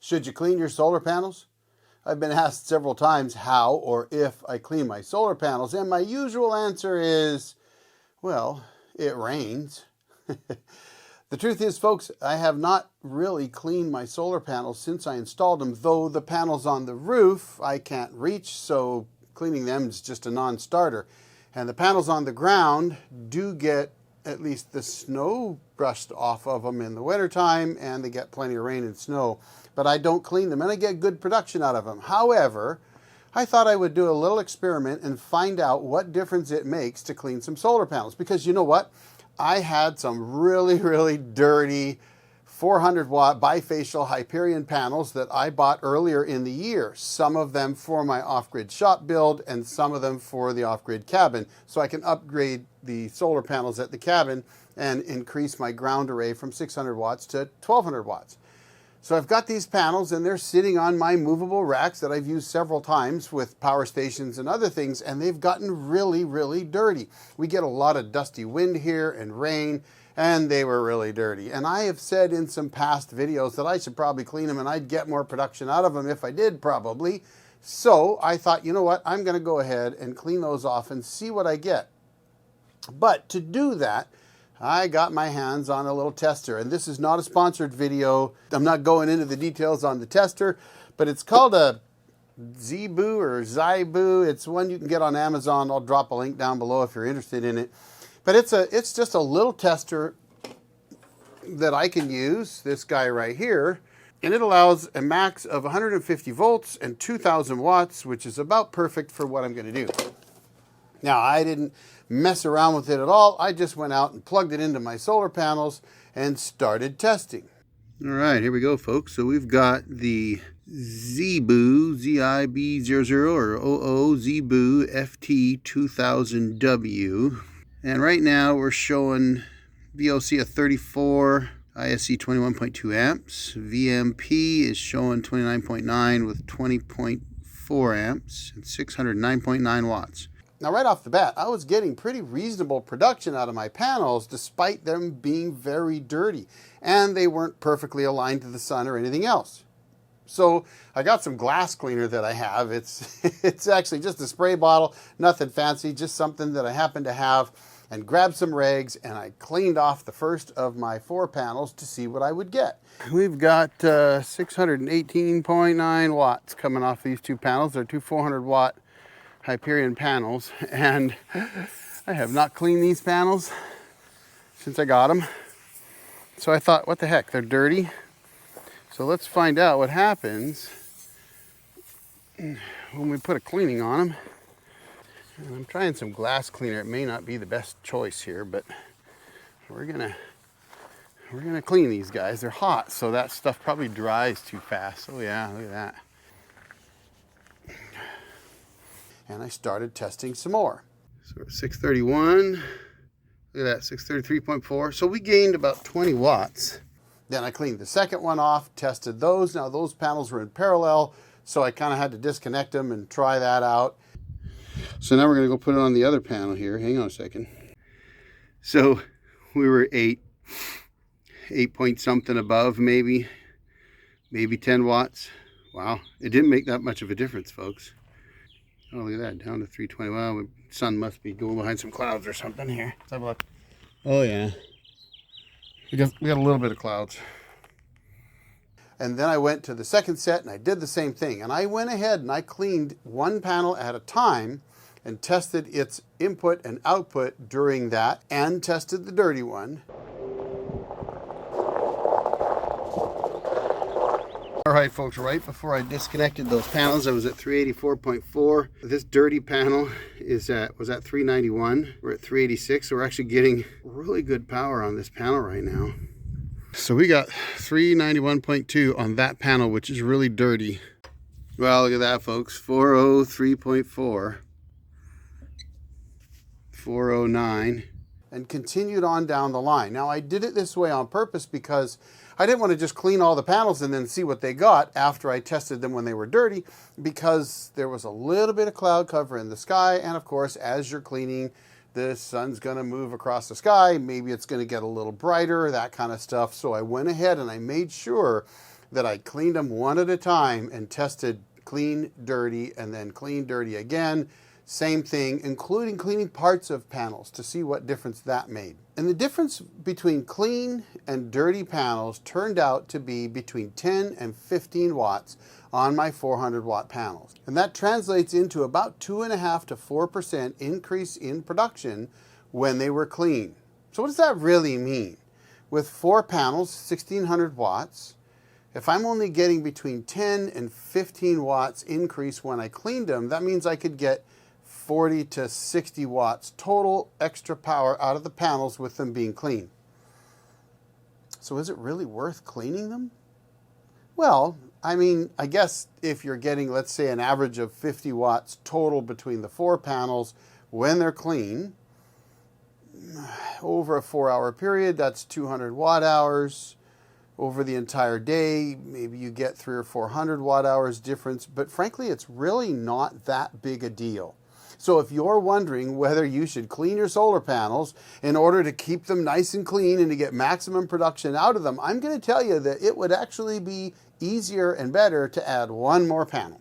Should you clean your solar panels? I've been asked several times how or if I clean my solar panels, and my usual answer is, well, it rains. The truth is, folks, I have not really cleaned my solar panels since I installed them, though the panels on the roof I can't reach, so cleaning them is just a non-starter. And the panels on the ground do get at least the snow brushed off of them in the wintertime, and they get plenty of rain and snow. But I don't clean them, and I get good production out of them. However, I thought I would do a little experiment and find out what difference it makes to clean some solar panels. Because you know what? I had some really dirty 400 watt bifacial Hyperion panels that I bought earlier in the year. Some of them for my off-grid shop build and some of them for the off-grid cabin. So I can upgrade the solar panels at the cabin and increase my ground array from 600 watts to 1200 watts. So I've got these panels and they're sitting on my movable racks that I've used several times with power stations and other things, and they've gotten really dirty. We get a lot of dusty wind here and rain, and they were really dirty. And I have said in some past videos that I should probably clean them and I'd get more production out of them if I did, probably. So I thought, you know what, I'm going to go ahead and clean those off and see what I get. But to do that, I got my hands on a little tester, and this is not a sponsored video. I'm not going into the details on the tester, but it's called a ZIBOO or ZIBOO. It's one you can get on Amazon. I'll drop a link down below if you're interested in it. But it's just a little tester that I can use, this guy right here, and it allows a max of 150 volts and 2000 watts, which is about perfect for what I'm going to do. Now, I didn't mess around with it at all. I just went out and plugged it into my solar panels and started testing. All right, here we go, folks. So we've got the ZIBOO, ZIB00 or OO ZIBOO FT2000W. And right now we're showing VOC of 34, ISC 21.2 amps. VMP is showing 29.9 with 20.4 amps and 609.9 watts. Now, right off the bat, I was getting pretty reasonable production out of my panels despite them being very dirty, and they weren't perfectly aligned to the sun or anything else. So I got some glass cleaner that I have. It's actually just a spray bottle, nothing fancy, just something that I happen to have, and grabbed some rags, and I cleaned off the first of my 4 panels to see what I would get. We've got 618.9 watts coming off these 2 panels. They're 2 400 watt Hyperion panels, and I have not cleaned these panels since I got them. So I thought, what the heck, they're dirty. So let's find out what happens when we put a cleaning on them. And I'm trying some glass cleaner. It may not be the best choice here, but we're gonna clean these guys. They're hot, so that stuff probably dries too fast. Oh yeah, look at that. And I started testing some more. So we're at 631. Look at that, 633.4. So we gained about 20 watts. Then I cleaned the second one off, tested those. Now those panels were in parallel, so I kind of had to disconnect them and try that out. So now we're going to go put it on the other panel here. Hang on a second. So we were 8 point something above, maybe 10 watts. Wow, it didn't make that much of a difference, folks. Oh, look at that, down to 320. Well, the sun must be going behind some clouds or something here. Let's have a look. Oh, yeah. We got a little bit of clouds. And then I went to the second set and I did the same thing. And I went ahead and I cleaned one panel at a time and tested its input and output during that, and tested the dirty one. All right, folks, right before I disconnected those panels, I was at 384.4. This dirty panel was at 391. We're at 386, so we're actually getting really good power on this panel right now. So we got 391.2 on that panel, which is really dirty. Well, look at that, folks, 403.4, 409, and continued on down the line. Now, I did it this way on purpose because I didn't want to just clean all the panels and then see what they got after I tested them when they were dirty, because there was a little bit of cloud cover in the sky, and of course, as you're cleaning, the sun's going to move across the sky, maybe it's going to get a little brighter, that kind of stuff. So I went ahead and I made sure that I cleaned them one at a time and tested clean, dirty, and then clean, dirty again. Same thing, including cleaning parts of panels to see what difference that made. And the difference between clean and dirty panels turned out to be between 10 and 15 watts on my 400 watt panels. And that translates into about 2.5 to 4% increase in production when they were clean. So what does that really mean? With 4 panels, 1600 watts, if I'm only getting between 10 and 15 watts increase when I cleaned them, that means I could get 40 to 60 watts total extra power out of the panels with them being clean. So is it really worth cleaning them? Well, I mean, I guess if you're getting, let's say, an average of 50 watts total between the 4 panels when they're clean, over a 4-hour period, that's 200 watt hours. Over the entire day, maybe you get 300 or 400 watt hours difference, but frankly, it's really not that big a deal. So if you're wondering whether you should clean your solar panels in order to keep them nice and clean and to get maximum production out of them, I'm going to tell you that it would actually be easier and better to add one more panel.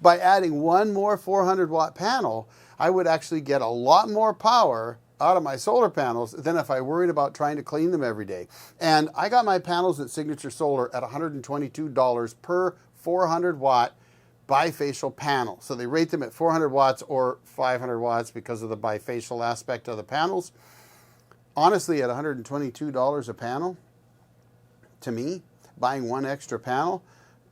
By adding one more 400 watt panel, I would actually get a lot more power out of my solar panels than if I worried about trying to clean them every day. And I got my panels at Signature Solar at $122 per 400 watt bifacial panel. So they rate them at 400 watts or 500 watts because of the bifacial aspect of the panels. Honestly, at $122 a panel, to me, buying one extra panel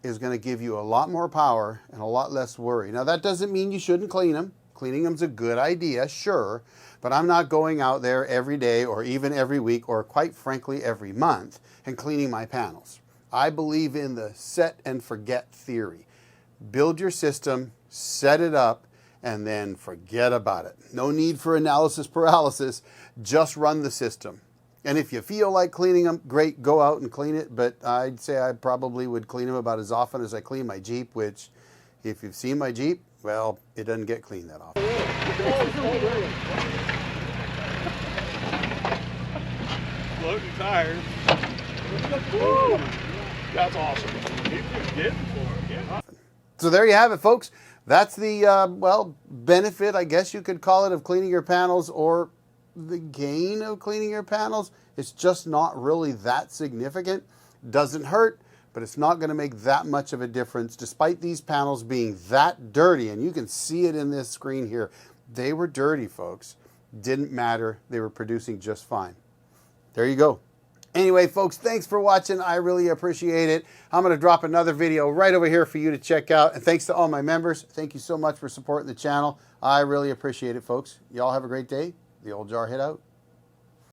is going to give you a lot more power and a lot less worry. Now, that doesn't mean you shouldn't clean them. Cleaning them's a good idea, sure, but I'm not going out there every day or even every week or quite frankly every month and cleaning my panels. I believe in the set and forget theory. Build your system, set it up, and then forget about it. No need for analysis paralysis, just run the system. And if you feel like cleaning them, great, go out and clean it, but I'd say I probably would clean them about as often as I clean my Jeep, which, if you've seen my Jeep, well, it doesn't get cleaned that often. Floating tires. Woo! That's awesome. So there you have it, folks. That's the, well, benefit, I guess you could call it, of cleaning your panels, or the gain of cleaning your panels. It's just not really that significant. Doesn't hurt, but it's not going to make that much of a difference, despite these panels being that dirty. And you can see it in this screen here. They were dirty, folks. Didn't matter. They were producing just fine. There you go. Anyway, folks, thanks for watching. I really appreciate it. I'm going to drop another video right over here for you to check out. And thanks to all my members. Thank you so much for supporting the channel. I really appreciate it, folks. Y'all have a great day. The old Jarhead out.